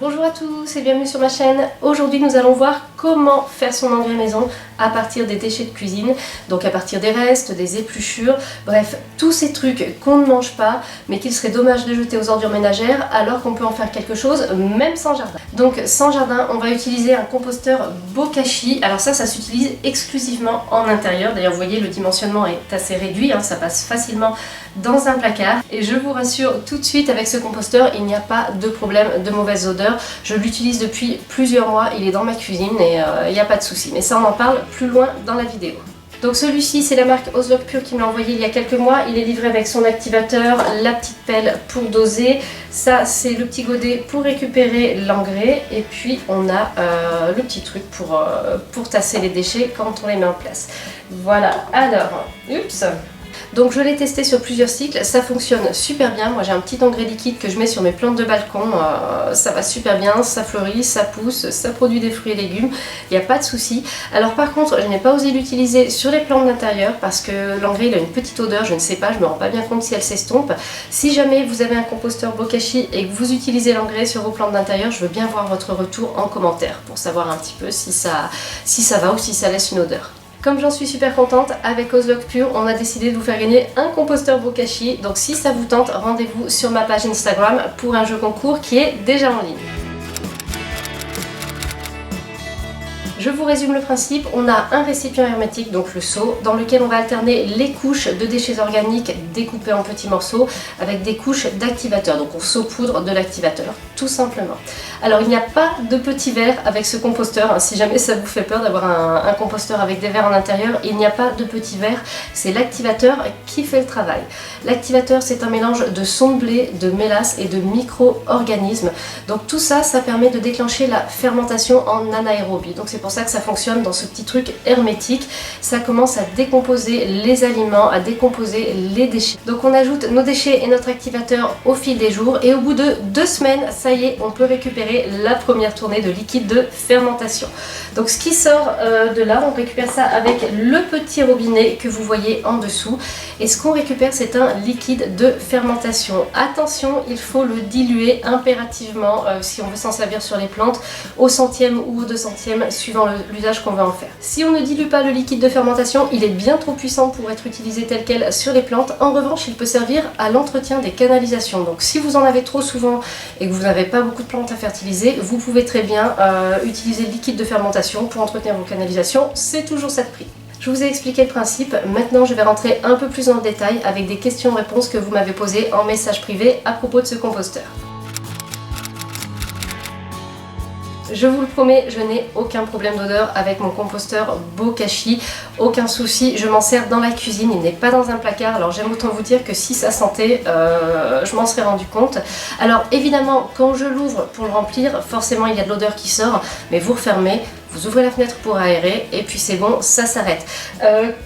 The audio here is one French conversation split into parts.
Bonjour à tous et bienvenue sur ma chaîne. Aujourd'hui nous allons voir comment faire son engrais maison à partir des déchets de cuisine, donc à partir des restes, des épluchures, bref, tous ces trucs qu'on ne mange pas mais qu'il serait dommage de jeter aux ordures ménagères alors qu'on peut en faire quelque chose même sans jardin. Donc sans jardin, on va utiliser un composteur Bokashi. Alors ça s'utilise exclusivement en intérieur. D'ailleurs vous voyez le dimensionnement est assez réduit, ça passe facilement dans un placard. Et je vous rassure tout de suite, avec ce composteur, il n'y a pas de problème de mauvaise odeur. Je l'utilise depuis plusieurs mois, il est dans ma cuisine et il n'y a pas de souci. Mais ça on en parle plus loin dans la vidéo. Donc celui-ci c'est la marque Ozlock Pure qui me l'a envoyé il y a quelques mois. Il est livré avec son activateur, la petite pelle pour doser. Ça c'est le petit godet pour récupérer l'engrais. Et puis on a le petit truc pour tasser les déchets quand on les met en place. Voilà, alors, oups. Donc je l'ai testé sur plusieurs cycles, ça fonctionne super bien. Moi j'ai un petit engrais liquide que je mets sur mes plantes de balcon, ça va super bien, ça fleurit, ça pousse, ça produit des fruits et légumes, il n'y a pas de souci. Alors par contre je n'ai pas osé l'utiliser sur les plantes d'intérieur parce que l'engrais il a une petite odeur, je ne sais pas, je me rends pas bien compte si elle s'estompe. Si jamais vous avez un composteur Bokashi et que vous utilisez l'engrais sur vos plantes d'intérieur, je veux bien voir votre retour en commentaire pour savoir un petit peu si ça va ou si ça laisse une odeur. Comme j'en suis super contente, avec Ozlock Pure, on a décidé de vous faire gagner un composteur Bokashi. Donc si ça vous tente, rendez-vous sur ma page Instagram pour un jeu concours qui est déjà en ligne. Je vous résume le principe, on a un récipient hermétique, donc le seau, dans lequel on va alterner les couches de déchets organiques découpés en petits morceaux avec des couches d'activateur. Donc on saupoudre de l'activateur, tout simplement. Alors il n'y a pas de petits verres avec ce composteur, si jamais ça vous fait peur d'avoir un composteur avec des verres en intérieur, il n'y a pas de petits verres, c'est l'activateur qui fait le travail. L'activateur c'est un mélange de son de blé, de mélasse et de micro-organismes. Donc tout ça, ça permet de déclencher la fermentation en anaérobie. Donc c'est pour ça que ça fonctionne dans ce petit truc hermétique. Ça commence à décomposer les aliments, à décomposer les déchets. Donc on ajoute nos déchets et notre activateur au fil des jours et au bout de 2 semaines, ça y est, on peut récupérer la première tournée de liquide de fermentation. Donc ce qui sort de là, on récupère ça avec le petit robinet que vous voyez en dessous. Et ce qu'on récupère, c'est un liquide de fermentation. Attention, il faut le diluer impérativement si on veut s'en servir sur les plantes au centième ou au 200e suivant l'usage qu'on va en faire. Si on ne dilue pas le liquide de fermentation, il est bien trop puissant pour être utilisé tel quel sur les plantes. En revanche, il peut servir à l'entretien des canalisations. Donc si vous en avez trop souvent et que vous n'avez pas beaucoup de plantes à fertiliser, vous pouvez très bien utiliser le liquide de fermentation pour entretenir vos canalisations. C'est toujours ça de prix. Je vous ai expliqué le principe, maintenant je vais rentrer un peu plus dans le détail avec des questions-réponses que vous m'avez posées en message privé à propos de ce composteur. Je vous le promets, je n'ai aucun problème d'odeur avec mon composteur Bokashi, aucun souci, je m'en sers dans la cuisine, il n'est pas dans un placard, alors j'aime autant vous dire que si ça sentait, je m'en serais rendu compte. Alors évidemment, quand je l'ouvre pour le remplir, forcément il y a de l'odeur qui sort, mais vous refermez, vous ouvrez la fenêtre pour aérer et puis c'est bon, ça s'arrête.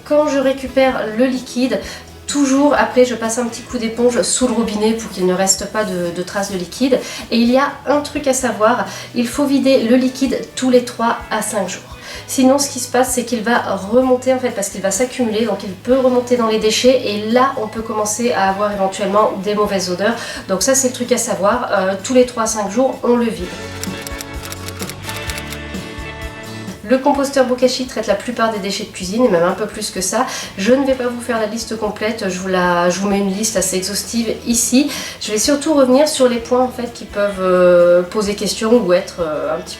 Quand je récupère le liquide, toujours après je passe un petit coup d'éponge sous le robinet pour qu'il ne reste pas de traces de liquide. Et il y a un truc à savoir, il faut vider le liquide tous les 3 à 5 jours. Sinon ce qui se passe c'est qu'il va remonter en fait parce qu'il va s'accumuler, donc il peut remonter dans les déchets et là on peut commencer à avoir éventuellement des mauvaises odeurs. Donc ça c'est le truc à savoir, tous les 3 à 5 jours on le vide. Le composteur Bokashi traite la plupart des déchets de cuisine et même un peu plus que ça. Je ne vais pas vous faire la liste complète, je vous mets une liste assez exhaustive ici. Je vais surtout revenir sur les points en fait qui peuvent poser question ou être un petit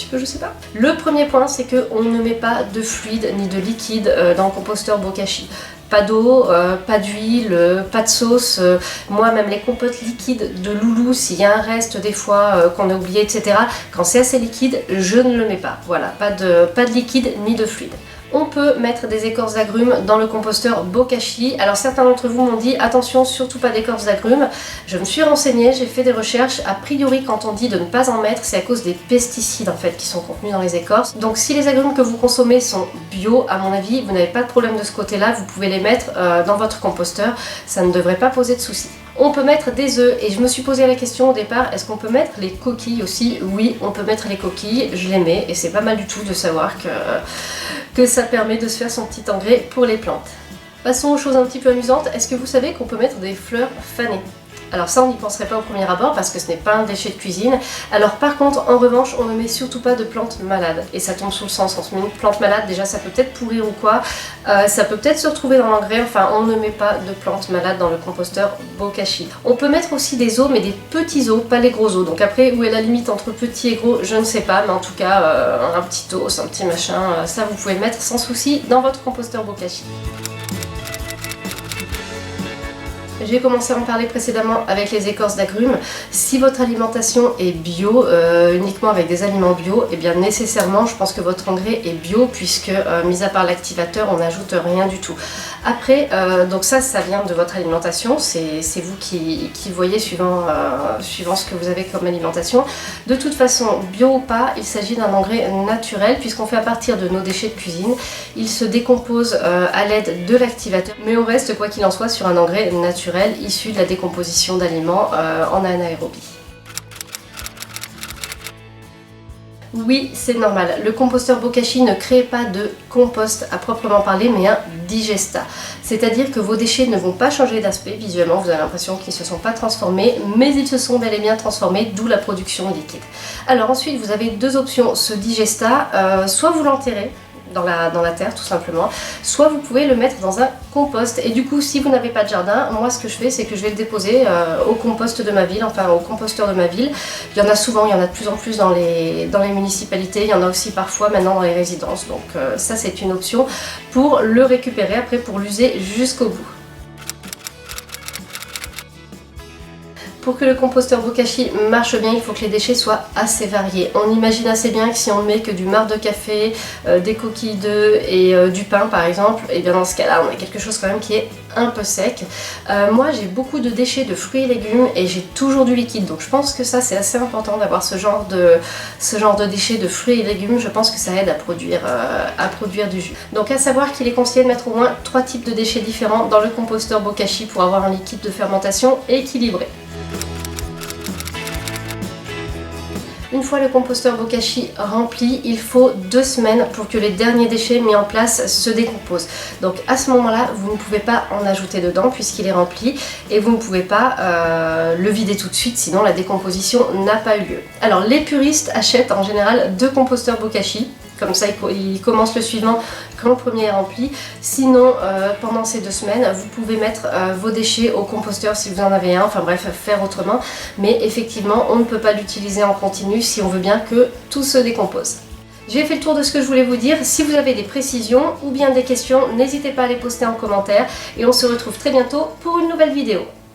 peu, je sais pas. Le premier point c'est qu'on ne met pas de fluide ni de liquide dans le composteur Bokashi. Pas d'eau, pas d'huile, pas de sauce. Moi, même les compotes liquides de loulou, s'il y a un reste des fois qu'on a oublié, etc. Quand c'est assez liquide, je ne le mets pas. Voilà, pas de liquide ni de fluide. On peut mettre des écorces d'agrumes dans le composteur Bokashi. Alors certains d'entre vous m'ont dit attention, surtout pas d'écorces d'agrumes. Je me suis renseignée, j'ai fait des recherches. A priori, quand on dit de ne pas en mettre, c'est à cause des pesticides en fait qui sont contenus dans les écorces. Donc si les agrumes que vous consommez sont bio, à mon avis, vous n'avez pas de problème de ce côté-là. Vous pouvez les mettre dans votre composteur. Ça ne devrait pas poser de soucis. On peut mettre des œufs et je me suis posé la question au départ, est-ce qu'on peut mettre les coquilles aussi? Oui, on peut mettre les coquilles, je les mets et c'est pas mal du tout de savoir que ça permet de se faire son petit engrais pour les plantes. Passons aux choses un petit peu amusantes. Est-ce que vous savez qu'on peut mettre des fleurs fanées? Alors ça, on n'y penserait pas au premier abord parce que ce n'est pas un déchet de cuisine. Alors par contre, en revanche, on ne met surtout pas de plantes malades. Et ça tombe sous le sens, on se met une plante malade, déjà ça peut peut-être pourrir ou quoi, ça peut peut-être se retrouver dans l'engrais, enfin on ne met pas de plantes malades dans le composteur Bokashi. On peut mettre aussi des os, mais des petits os, pas les gros os. Donc après, où est la limite entre petit et gros, je ne sais pas, mais en tout cas, un petit os, un petit machin, ça vous pouvez le mettre sans souci dans votre composteur Bokashi. J'ai commencé à en parler précédemment avec les écorces d'agrumes. Si votre alimentation est bio, uniquement avec des aliments bio, et bien nécessairement je pense que votre engrais est bio puisque mis à part l'activateur on n'ajoute rien du tout. Après, donc ça vient de votre alimentation, c'est vous qui voyez suivant ce que vous avez comme alimentation. De toute façon, bio ou pas, il s'agit d'un engrais naturel puisqu'on fait à partir de nos déchets de cuisine. Il se décompose à l'aide de l'activateur, mais on reste quoi qu'il en soit sur un engrais naturel issu de la décomposition d'aliments en anaérobie. Oui, c'est normal. Le composteur Bokashi ne crée pas de compost à proprement parler, mais un digesta. C'est-à-dire que vos déchets ne vont pas changer d'aspect visuellement, vous avez l'impression qu'ils ne se sont pas transformés, mais ils se sont bel et bien transformés, d'où la production liquide. Alors ensuite, vous avez deux options. Ce digesta, soit vous l'enterrez dans la terre tout simplement, soit vous pouvez le mettre dans un compost. Et du coup, si vous n'avez pas de jardin, moi ce que je fais, c'est que je vais le déposer au compost de ma ville, enfin au composteur de ma ville. Il y en a souvent, il y en a de plus en plus dans les municipalités, il y en a aussi parfois maintenant dans les résidences. Donc ça c'est une option pour le récupérer après, pour l'user jusqu'au bout. Pour que le composteur Bokashi marche bien, il faut que les déchets soient assez variés. On imagine assez bien que si on ne met que du marc de café, des coquilles d'œufs et du pain par exemple, et bien dans ce cas-là, on a quelque chose quand même qui est un peu sec. Moi j'ai beaucoup de déchets de fruits et légumes et j'ai toujours du liquide, donc je pense que ça c'est assez important d'avoir ce genre de déchets de fruits et légumes. Je pense que ça aide à produire du jus. Donc à savoir qu'il est conseillé de mettre au moins 3 types de déchets différents dans le composteur Bokashi pour avoir un liquide de fermentation équilibré. Une fois le composteur Bokashi rempli, il faut 2 semaines pour que les derniers déchets mis en place se décomposent. Donc à ce moment-là, vous ne pouvez pas en ajouter dedans puisqu'il est rempli et vous ne pouvez pas le vider tout de suite, sinon la décomposition n'a pas eu lieu. Alors les puristes achètent en général 2 composteurs Bokashi. Comme ça, ils commencent le suivant quand le premier est rempli. Sinon, pendant ces 2 semaines, vous pouvez mettre vos déchets au composteur si vous en avez un. Enfin bref, faire autrement. Mais effectivement, on ne peut pas l'utiliser en continu si on veut bien que tout se décompose. J'ai fait le tour de ce que je voulais vous dire. Si vous avez des précisions ou bien des questions, n'hésitez pas à les poster en commentaire. Et on se retrouve très bientôt pour une nouvelle vidéo.